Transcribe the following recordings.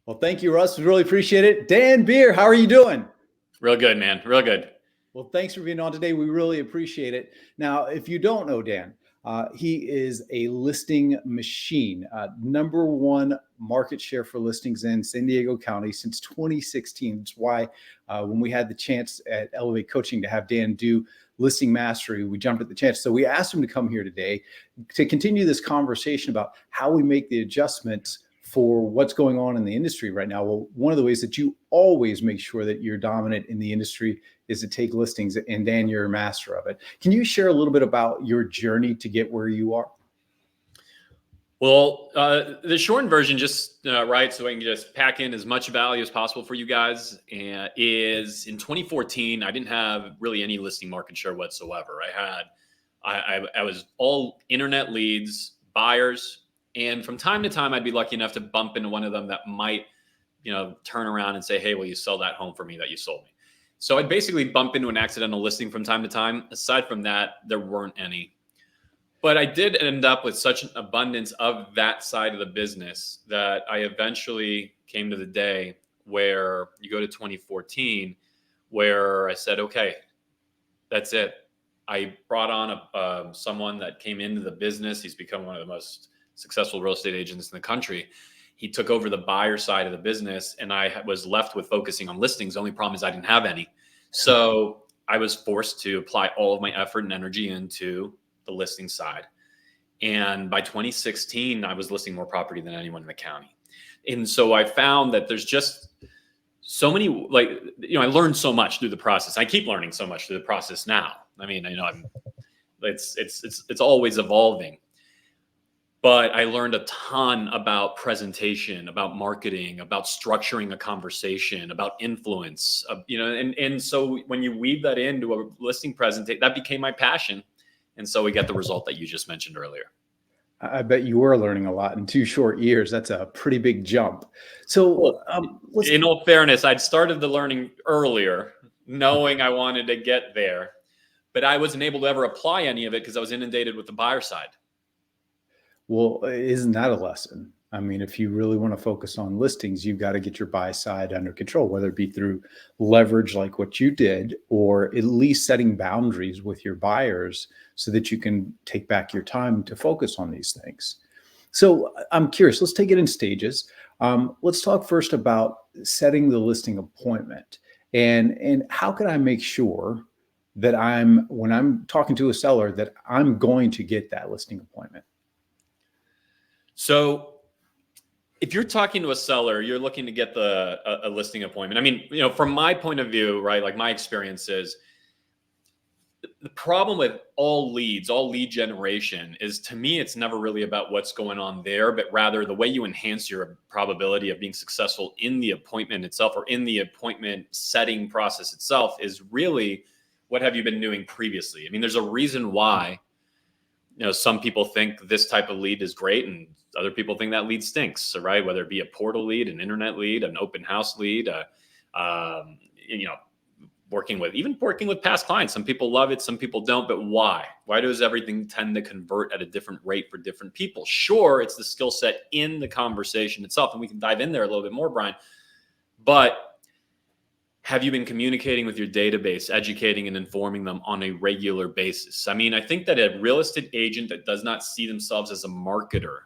Well, thank you, Russ. We really appreciate it. Dan Beer, how are you doing? Real good, man. Real good. Well, thanks for being on today. We really appreciate it. Now, if you don't know Dan, he is a listing machine, number one market share for listings in San Diego County since 2016. That's why when we had the chance at Elevate Coaching to have Dan do listing mastery, we jumped at the chance. So we asked him to come here today to continue this conversation about how we make the adjustments for what's going on in the industry right now. Well, one of the ways that you always make sure that you're dominant in the industry is to take listings, and Dan, you're a master of it. Can you share a little bit about your journey to get where you are? Well, the shortened version, just right, so I can just pack in as much value as possible for you guys, is in 2014, I didn't have really any listing market share whatsoever. I was all internet leads, buyers, and from time to time, I'd be lucky enough to bump into one of them that might, turn around and say, "Hey, will you sell that home for me that you sold me?" So I'd basically bump into an accidental listing from time to time. Aside from that, there weren't any. But I did end up with such an abundance of that side of the business that I eventually came to the day where you go to 2014, where I said, okay, that's it. I brought on someone that came into the business. He's become one of the most successful real estate agents in the country. He took over the buyer side of the business, and I was left with focusing on listings. The only problem is I didn't have any. So I was forced to apply all of my effort and energy into the listing side. And by 2016, I was listing more property than anyone in the county. And so I found that there's just so many, I learned so much through the process. I keep learning so much through the process now. I mean, it's always evolving. But I learned a ton about presentation, about marketing, about structuring a conversation, about influence, and so when you weave that into a listing presentation, that became my passion. And so we get the result that you just mentioned earlier. I bet you were learning a lot in 2 short years. That's a pretty big jump. So in all fairness, I'd started the learning earlier, knowing I wanted to get there, but I wasn't able to ever apply any of it because I was inundated with the buyer side. Well, isn't that a lesson? I mean, if you really want to focus on listings, you've got to get your buy side under control, whether it be through leverage like what you did, or at least setting boundaries with your buyers so that you can take back your time to focus on these things. So I'm curious, let's take it in stages. Let's talk first about setting the listing appointment, and how can I make sure that when I'm talking to a seller, that I'm going to get that listing appointment? So if you're talking to a seller, you're looking to get a listing appointment. I mean, from my point of view, right, like my experience is the problem with all lead generation is, to me, it's never really about what's going on there, but rather the way you enhance your probability of being successful in the appointment itself, or in the appointment setting process itself, is really what have you been doing previously? I mean, there's a reason why, some people think this type of lead is great and other people think that lead stinks, right? Whether it be a portal lead, an internet lead, an open house lead, working with past clients. Some people love it, some people don't, but why? Why does everything tend to convert at a different rate for different people? Sure, it's the skill set in the conversation itself, and we can dive in there a little bit more, Bryon, but have you been communicating with your database, educating and informing them on a regular basis? I mean, I think that a real estate agent that does not see themselves as a marketer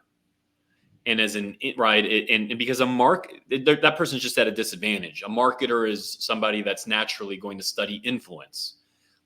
and because that person's just at a disadvantage. A marketer is somebody that's naturally going to study influence,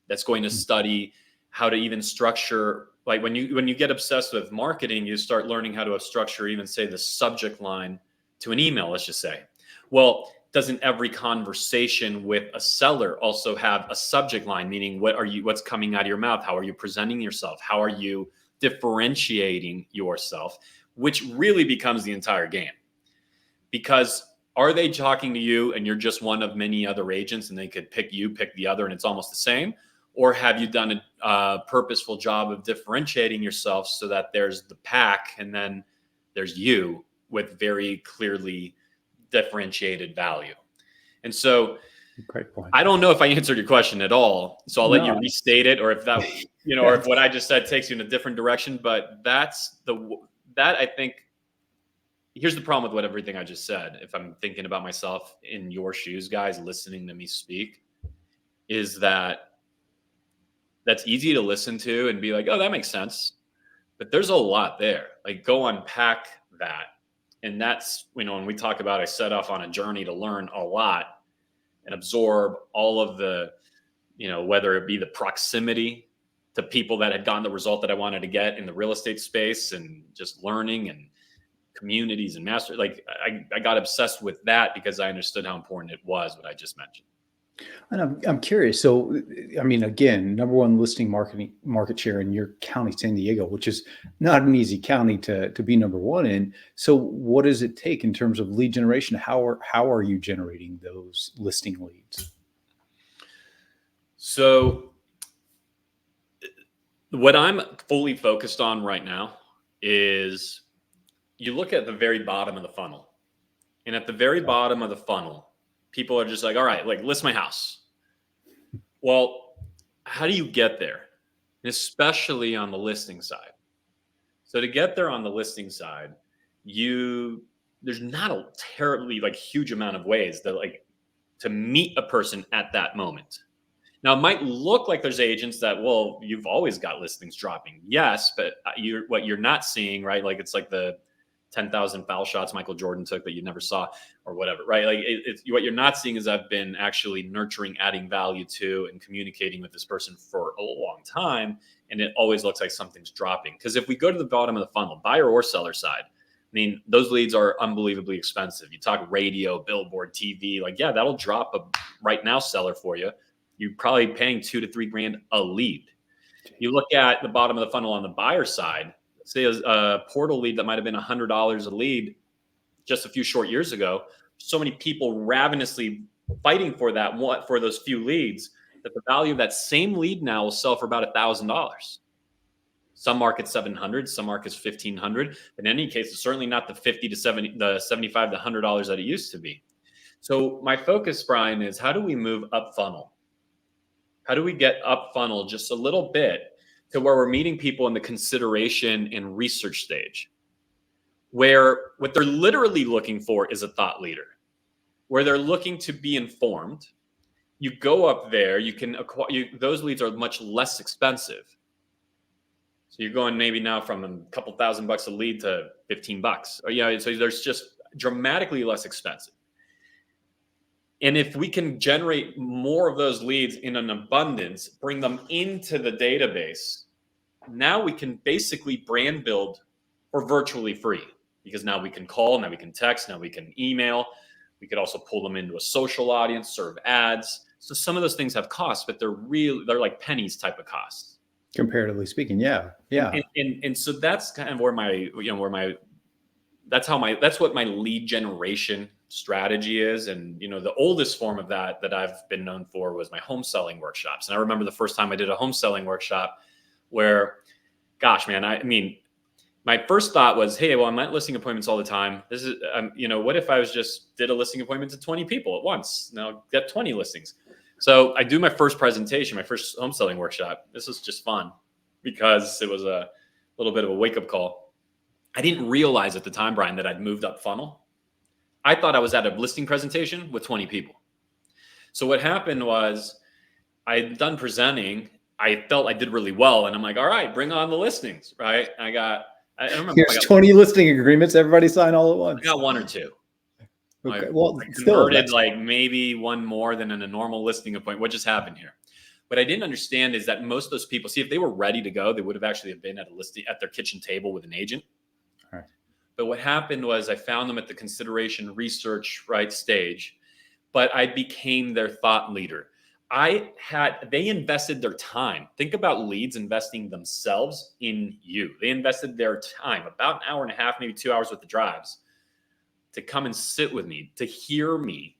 that's going to study how to even structure. Like when you get obsessed with marketing, you start learning how to structure, even say, the subject line to an email, let's just say. Well, doesn't every conversation with a seller also have a subject line? Meaning, what's coming out of your mouth? How are you presenting yourself? How are you differentiating yourself? Which really becomes the entire game. Because are they talking to you and you're just one of many other agents and they could pick you, pick the other, and it's almost the same? Or have you done a purposeful job of differentiating yourself so that there's the pack and then there's you with very clearly differentiated value? And so great point. I don't know if I answered your question at all, so I'll let you restate it, or if that, or if what I just said takes you in a different direction. But that I think here's the problem with everything I just said. If I'm thinking about myself in your shoes, guys, listening to me speak, is that that's easy to listen to and be like, oh, that makes sense. But there's a lot there. Like, go unpack that. And that's, when we talk about, I set off on a journey to learn a lot and absorb all of the, whether it be the proximity to people that had gotten the result that I wanted to get in the real estate space, and just learning and communities and master. Like, I got obsessed with that because I understood how important it was, what I just mentioned. And I'm curious. So, I mean, again, number one listing market share in your county, San Diego, which is not an easy county to be number one in. So, what does it take in terms of lead generation? How are you generating those listing leads? So, what I'm fully focused on right now is, you look at the very bottom of the funnel, and at the very bottom of the funnel, people are just like, all right, like, list my house. Well, how do you get there? And especially on the listing side. So to get there on the listing side, there's not a terribly huge amount of ways to meet a person at that moment. Now, it might look like there's agents that, well, you've always got listings dropping. Yes, but what you're not seeing, right? Like, it's like the 10,000 foul shots Michael Jordan took that you never saw, or whatever, right? Like, what you're not seeing is I've been actually nurturing, adding value to, and communicating with this person for a long time. And it always looks like something's dropping. Because if we go to the bottom of the funnel, buyer or seller side, I mean, those leads are unbelievably expensive. You talk radio, billboard, TV, yeah, that'll drop a right now seller for you. You're probably paying $2,000 to $3,000 a lead. You look at the bottom of the funnel on the buyer side, say a portal lead that might have been $100 a lead just a few short years ago. So many people ravenously fighting for for those few leads, that the value of that same lead now will sell for about $1,000. Some markets $700, some markets $1,500. In any case, it's certainly not the $50 to $70, the $75 to $100 that it used to be. So my focus, Bryon, is how do we move up funnel? How do we get up funnel just a little bit to where we're meeting people in the consideration and research stage, where what they're literally looking for is a thought leader, where they're looking to be informed. You go up there, you can acquire, those leads are much less expensive. So you're going maybe now from a couple $1,000 a lead to $15, or so there's just dramatically less expensive. And if we can generate more of those leads in an abundance, bring them into the database, now we can basically brand build for virtually free, because now we can call, now we can text, now we can email. We could also pull them into a social audience, serve ads. So some of those things have costs, but they're like pennies type of costs. Comparatively speaking, yeah. And so that's kind of where that's what my lead generation strategy is. And the oldest form of that I've been known for was my home selling workshops. And I remember the first time I did a home selling workshop where, gosh, man, I mean, my first thought was, hey, well, I'm not listing appointments all the time. This is, what if I did a listing appointment to 20 people at once? Now get 20 listings. So I do my first presentation, my first home selling workshop. This was just fun because it was a little bit of a wake up call. I didn't realize at the time, Bryon, that I'd moved up funnel. I thought I was at a listing presentation with 20 people. So what happened was I'd done presenting. I felt I did really well. And I'm like, all right, bring on the listings, right? I don't remember. Here's 20 listing agreements. Everybody sign all at once. I got one or two. Okay. I converted maybe one more than in a normal listing appointment. What just happened here? What I didn't understand is that most of those people, if they were ready to go, they would have actually been at a listing at their kitchen table with an agent. All right. But what happened was I found them at the consideration research stage, but I became their thought leader. They invested their time. Think about leads investing themselves in you. They invested their time, about an hour and a half, maybe 2 hours with the drives, to come and sit with me, to hear me,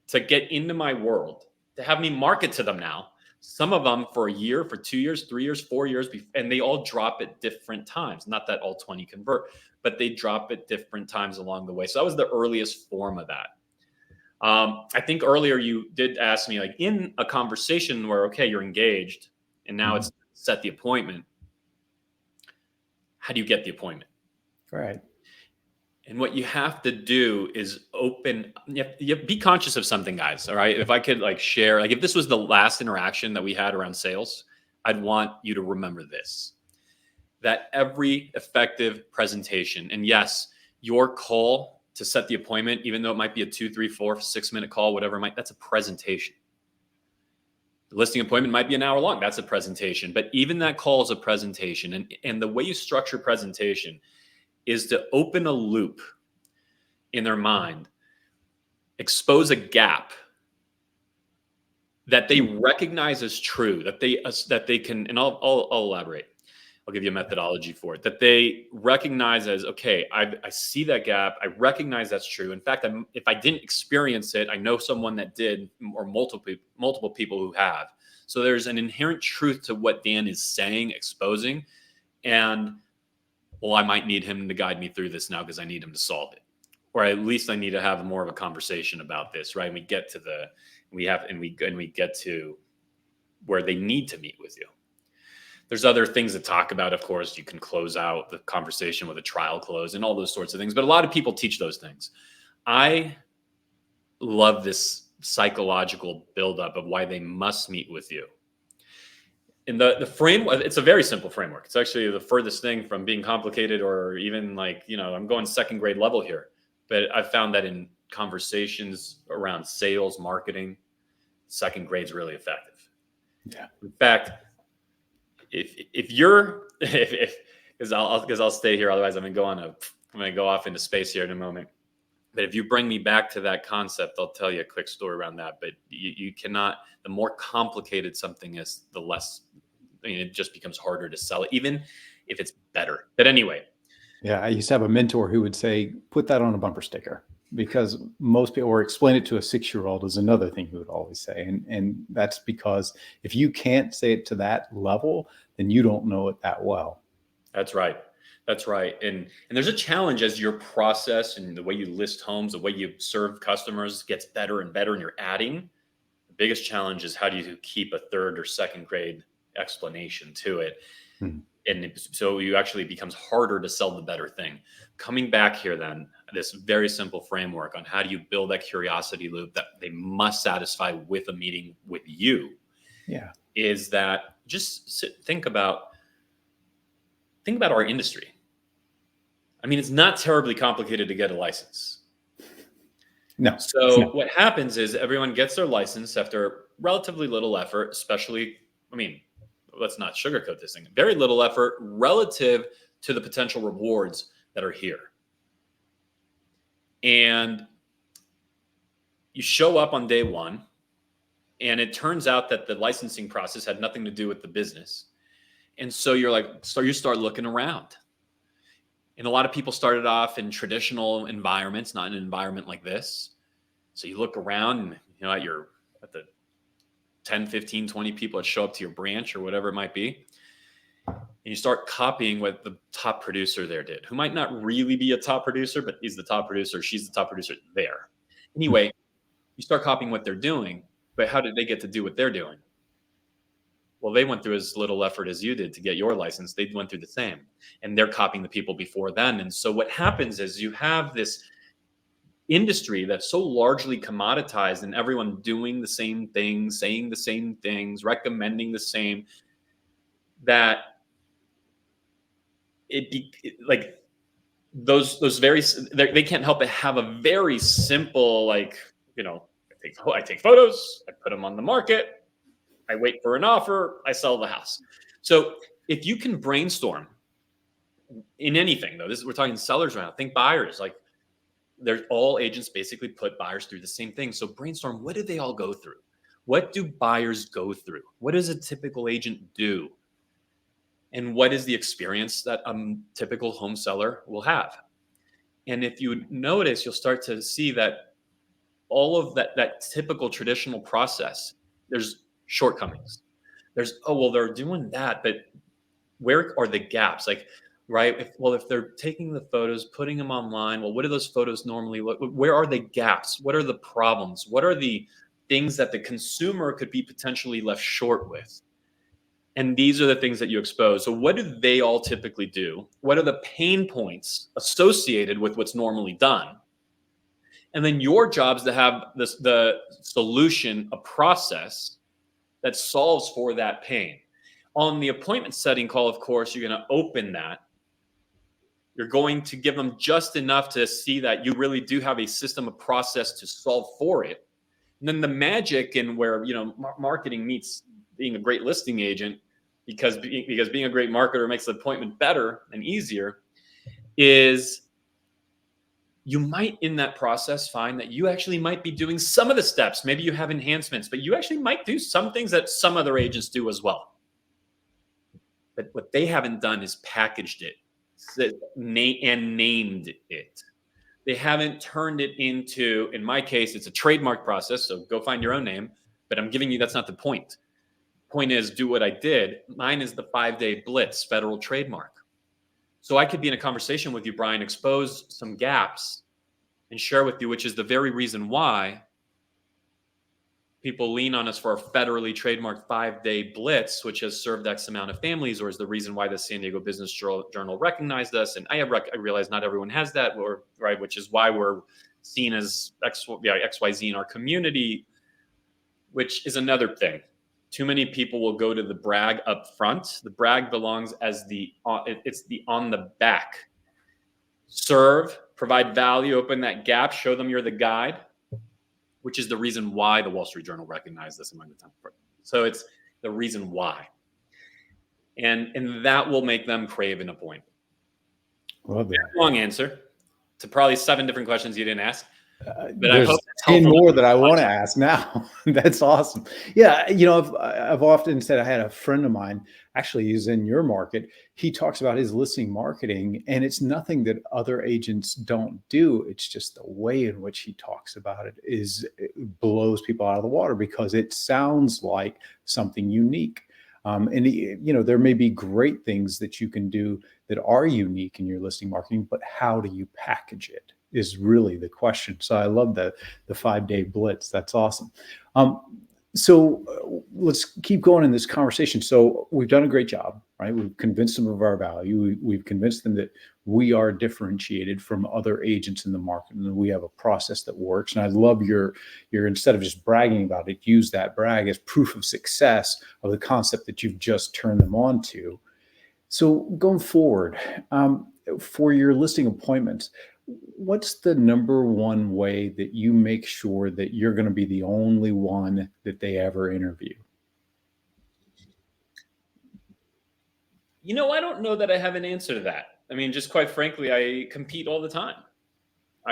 to get into my world, to have me market to them now. Some of them for a year, for 2 years, 3 years, 4 years, and they all drop at different times. Not that all 20 convert, but they drop at different times along the way. So that was the earliest form of that. I think earlier you did ask me, in a conversation where, okay, you're engaged and now it's set the appointment. How do you get the appointment? Right. And what you have to do is be conscious of something, guys. All right. If I could like share, like if this was the last interaction that we had around sales, I'd want you to remember this, that every effective presentation, and yes, your call to set the appointment, even though it might be a 2, 3, 4, 6 minute call, whatever it might, that's a presentation. The listing appointment might be an hour long. That's a presentation. But even that call is a presentation. And the way you structure presentation is to open a loop in their mind, expose a gap that they recognize as true, that they can, and I'll elaborate. I'll give you a methodology for it, that they recognize as, okay, I see that gap. I recognize that's true. In fact, if I didn't experience it, I know someone that did, or multiple people who have. So there's an inherent truth to what Dan is saying, exposing, and well, I might need him to guide me through this now because I need him to solve it. Or at least I need to have more of a conversation about this, right? And we get to we get to where they need to meet with you. There's other things to talk about. Of course, you can close out the conversation with a trial close and all those sorts of things. But a lot of people teach those things. I love this psychological buildup of why they must meet with you. And the framework, it's a very simple framework. It's actually the furthest thing from being complicated or even like, I'm going second grade level here. But I've found that in conversations around sales, marketing, second grade is really effective. Yeah. In fact, if you're because I'll stay here, otherwise I'm gonna go off into space here in a moment. But if you bring me back to that concept, I'll tell you a quick story around that. But you cannot. The more complicated something is, the less. It just becomes harder to sell it, even if it's better. But anyway. Yeah, I used to have a mentor who would say, "Put that on a bumper sticker," because most people, or explain it to a 6-year-old, is another thing he would always say, and that's because if you can't say it to that level, then you don't know it that well. That's right. That's right. And there's a challenge as your process and the way you list homes, the way you serve customers gets better and better, and you're adding. The biggest challenge is how do you keep a third or second grade explanation to it. And so you actually becomes harder to sell the better thing. Coming back here then, this very simple framework on how do you build that curiosity loop that they must satisfy with a meeting with you. Yeah. Is that just think about our industry. I mean, it's not terribly complicated to get a license. No. So what happens is everyone gets their license after relatively little effort, especially, let's not sugarcoat this thing. Very little effort relative to the potential rewards that are here. And you show up on day one, and it turns out that the licensing process had nothing to do with the business. And so you start looking around. And a lot of people started off in traditional environments, not in an environment like this. So you look around and, at the 10, 15, 20 people that show up to your branch or whatever it might be. And you start copying what the top producer there did, who might not really be a top producer, but he's the top producer. She's the top producer there. Anyway, you start copying what they're doing, but how did they get to do what they're doing? Well, they went through as little effort as you did to get your license. They went through the same, and they're copying the people before them. And so what happens is you have this industry that's so largely commoditized and everyone doing the same things, saying the same things, recommending the same, that they can't help but have a very simple, I take photos, I put them on the market, I wait for an offer, I sell the house. So if you can brainstorm in anything, though, we're talking sellers right now, think buyers, all agents basically put buyers through the same thing. So brainstorm, what do they all go through? What do buyers go through? What does a typical agent do? And what is the experience that a typical home seller will have? And if you notice, you'll start to see that all of that typical traditional process, there's shortcomings. They're doing that, but where are the gaps? Right? If they're taking the photos, putting them online, what do those photos normally look? Where are the gaps? What are the problems? What are the things that the consumer could be potentially left short with? And these are the things that you expose. So what do they all typically do? What are the pain points associated with what's normally done? And then your job is to have the solution, a process that solves for that pain. On the appointment setting call, of course, you're going to open that. You're going to give them just enough to see that you really do have a system, a process to solve for it. And then the magic in where, marketing meets being a great listing agent, because being a great marketer makes the appointment better and easier, is you might in that process find that you actually might be doing some of the steps. Maybe you have enhancements, but you actually might do some things that some other agents do as well. But what they haven't done is packaged it and named it. They haven't turned it into, in my case, it's a trademark process. So go find your own name. But I'm giving you, that's not the point. Point is, do what I did. Mine is the 5-day blitz federal trademark. So I could be in a conversation with you, Bryon, expose some gaps and share with you, which is the very reason why people lean on us for our federally trademarked 5-day blitz, which has served X amount of families, or is the reason why the San Diego Business Journal recognized us. And I realize not everyone has that, right? Which is why we're seen as XYZ in our community, which is another thing. Too many people will go to the brag up front. The brag belongs as it's the on the back. Serve, provide value, open that gap, show them you're the guide, which is the reason why the Wall Street Journal recognized this among the 10. So it's the reason why. And that will make them crave an appointment. Love that. Long answer to probably 7 different questions you didn't ask. But There's I hope that's 10 helpful. more that I want to ask now. That's awesome. Yeah, I've often said, I had a friend of mine, actually he's in your market. He talks about his listing marketing, and it's nothing that other agents don't do. It's just the way in which he talks about it it blows people out of the water, because it sounds like something unique. And there may be great things that you can do that are unique in your listing marketing, but how do you package it is really the question. So I love the 5-day blitz. That's awesome. So let's keep going in this conversation. So we've done a great job, right? We've convinced them of our value. We've convinced them that we are differentiated from other agents in the market, and we have a process that works. And I love your instead of just bragging about it, use that brag as proof of success of the concept that you've just turned them on to. So going forward, for your listing appointments, what's the number one way that you make sure that you're going to be the only one that they ever interview? I don't know that I have an answer to that. I mean, just quite frankly, I compete all the time.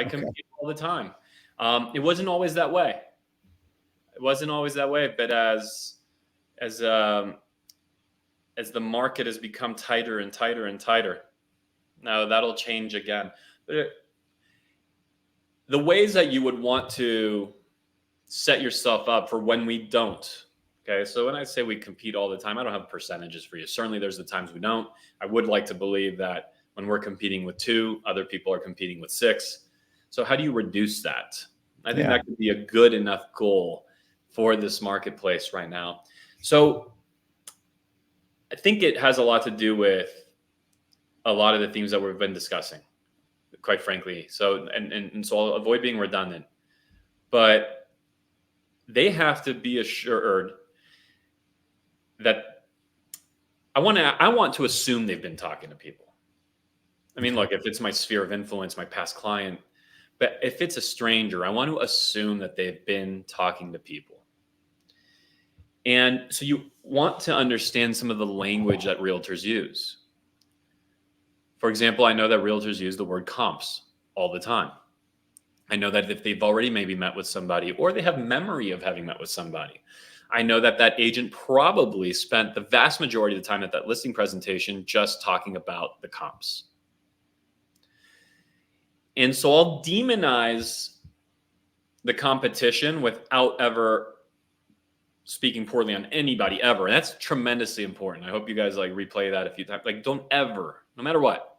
Compete all the time. It wasn't always that way. But as the market has become tighter and tighter and tighter, now that'll change again. But the ways that you would want to set yourself up for when we don't. Okay, so when I say we compete all the time, I don't have percentages for you. Certainly there's the times we don't. I would like to believe that when we're competing with 2, other people are competing with 6. So how do you reduce that? I think that could be a good enough goal for this marketplace right now. So I think it has a lot to do with a lot of the themes that we've been discussing, quite frankly. So, and so I'll avoid being redundant, but they have to be assured that I want to assume they've been talking to people. I mean, look, if it's my sphere of influence, my past client, but if it's a stranger, I want to assume that they've been talking to people. And so you want to understand some of the language that realtors use. For example, I know that realtors use the word comps all the time. I know that if they've already maybe met with somebody, or they have memory of having met with somebody, I know that that agent probably spent the vast majority of the time at that listing presentation just talking about the comps. And so I'll demonize the competition without ever speaking poorly on anybody ever. And that's tremendously important. I hope you guys replay that a few times. Don't ever, no matter what,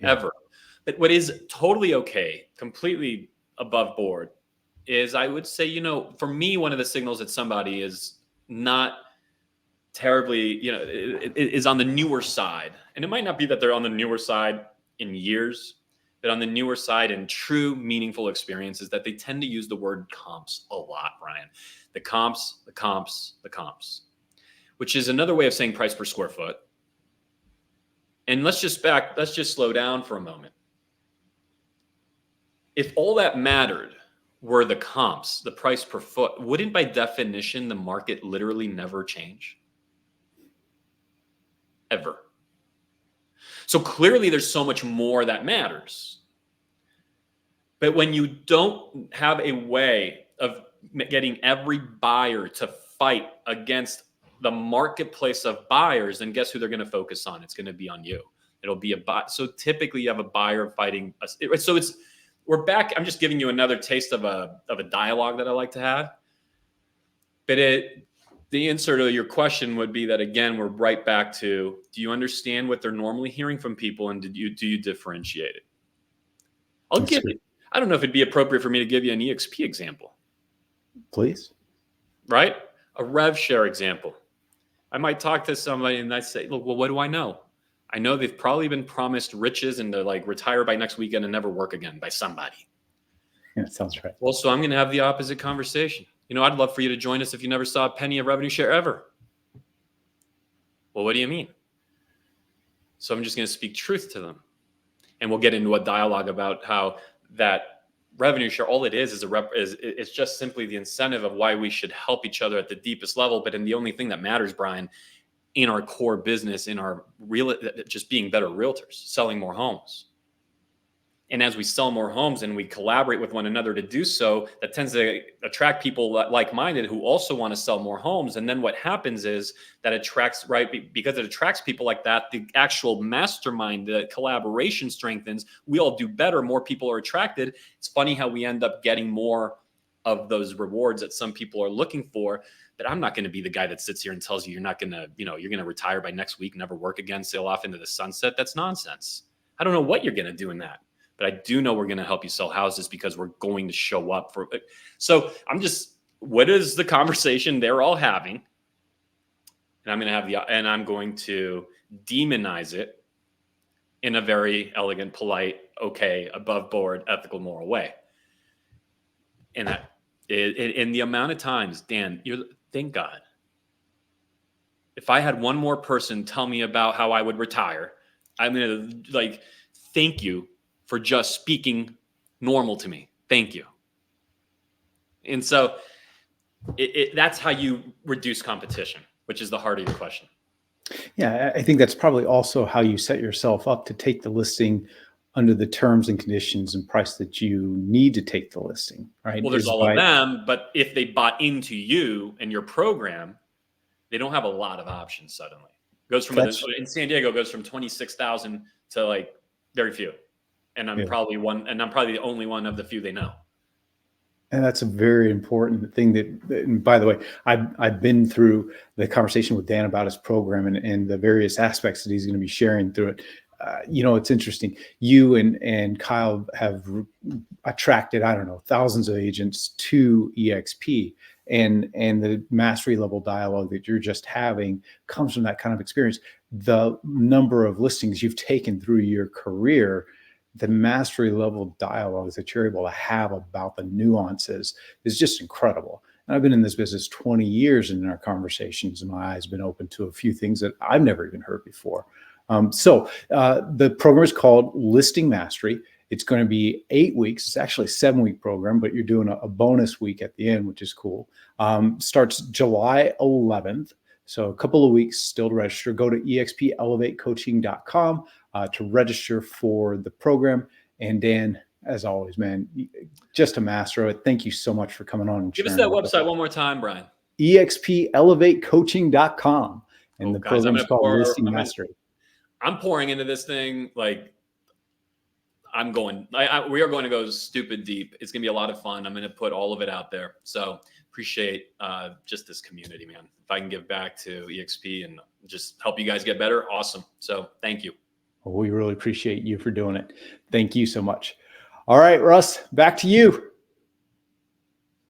ever. But what is totally okay, completely above board, is I would say, for me, one of the signals that somebody is not terribly, it is on the newer side. And it might not be that they're on the newer side in years, but on the newer side in true meaningful experiences, that they tend to use the word comps a lot, Bryon. The comps, the comps, the comps, which is another way of saying price per square foot. And let's just slow down for a moment. If all that mattered were the comps, the price per foot, wouldn't by definition the market literally never change? Ever. So clearly there's so much more that matters. But when you don't have a way of getting every buyer to fight against the marketplace of buyers, then guess who they're going to focus on? It's going to be on you. It'll be a buy. So typically you have a buyer fighting. So we're back. I'm just giving you another taste of a dialogue that I like to have. But the answer to your question would be that, again, we're right back to, do you understand what they're normally hearing from people, and do you differentiate it? I don't know if it'd be appropriate for me to give you an EXP example. Please. Right? A rev share example. I might talk to somebody and I say, look, well, what do I know? I know they've probably been promised riches and to like retire by next weekend and never work again by somebody. Yeah, sounds right. Well, so I'm going to have the opposite conversation. I'd love for you to join us if you never saw a penny of revenue share ever. Well, what do you mean? So I'm just going to speak truth to them. And we'll get into a dialogue about how that revenue share, all it is it's just simply the incentive of why we should help each other at the deepest level. But in the only thing that matters, Bryon, in our core business, in our just being better realtors, selling more homes. And as we sell more homes and we collaborate with one another to do so, that tends to attract people like-minded who also want to sell more homes. And then what happens is that attracts, right, because it attracts people like that, the actual mastermind, the collaboration strengthens. We all do better. More people are attracted. It's funny how we end up getting more of those rewards that some people are looking for. But I'm not going to be the guy that sits here and tells you you're not going to, you're going to retire by next week, never work again, sail off into the sunset. That's nonsense. I don't know what you're going to do in that. But I do know we're going to help you sell houses because we're going to show up for it. So what is the conversation they're all having? And I'm going to demonize it in a very elegant, polite, okay, above board, ethical, moral way. And that in the amount of times, Dan, thank God. If I had one more person tell me about how I would retire, I'm going to thank you for just speaking normal to me. Thank you. And so that's how you reduce competition, which is the heart of your question. Yeah, I think that's probably also how you set yourself up to take the listing under the terms and conditions and price that you need to take the listing, right? Well, there's all of them, but if they bought into you and your program, they don't have a lot of options suddenly. It goes from in San Diego, goes from 26,000 to very few. And I'm probably the only one of the few they know. And that's a very important thing and by the way, I've been through the conversation with Dan about his program and the various aspects that he's going to be sharing through it. It's interesting. You and Kyle have attracted, thousands of agents to EXP, and the mastery level dialogue that you're just having comes from that kind of experience. The number of listings you've taken through your career, the mastery level dialogues that you're able to have about the nuances is just incredible. And I've been in this business 20 years, and in our conversations, my eyes have been open to a few things that I've never even heard before. So the program is called Listing Mastery. It's going to be 8 weeks. It's actually a 7-week program, but you're doing a bonus week at the end, which is cool. Starts July 11th. So a couple of weeks still to register. Go to expelevatecoaching.com to register for the program. And Dan, as always, man, just a master of it. Thank you so much for coming on. And give us that website one more time, Bryon. expelevatecoaching.com. And the program is called Listing Mastery. I'm pouring into this thing we are going to go stupid deep. It's going to be a lot of fun. I'm going to put all of it out there. So appreciate just this community, man. If I can give back to EXP and just help you guys get better, awesome. So thank you. Well, we really appreciate you for doing it. Thank you so much. All right, Russ, back to you.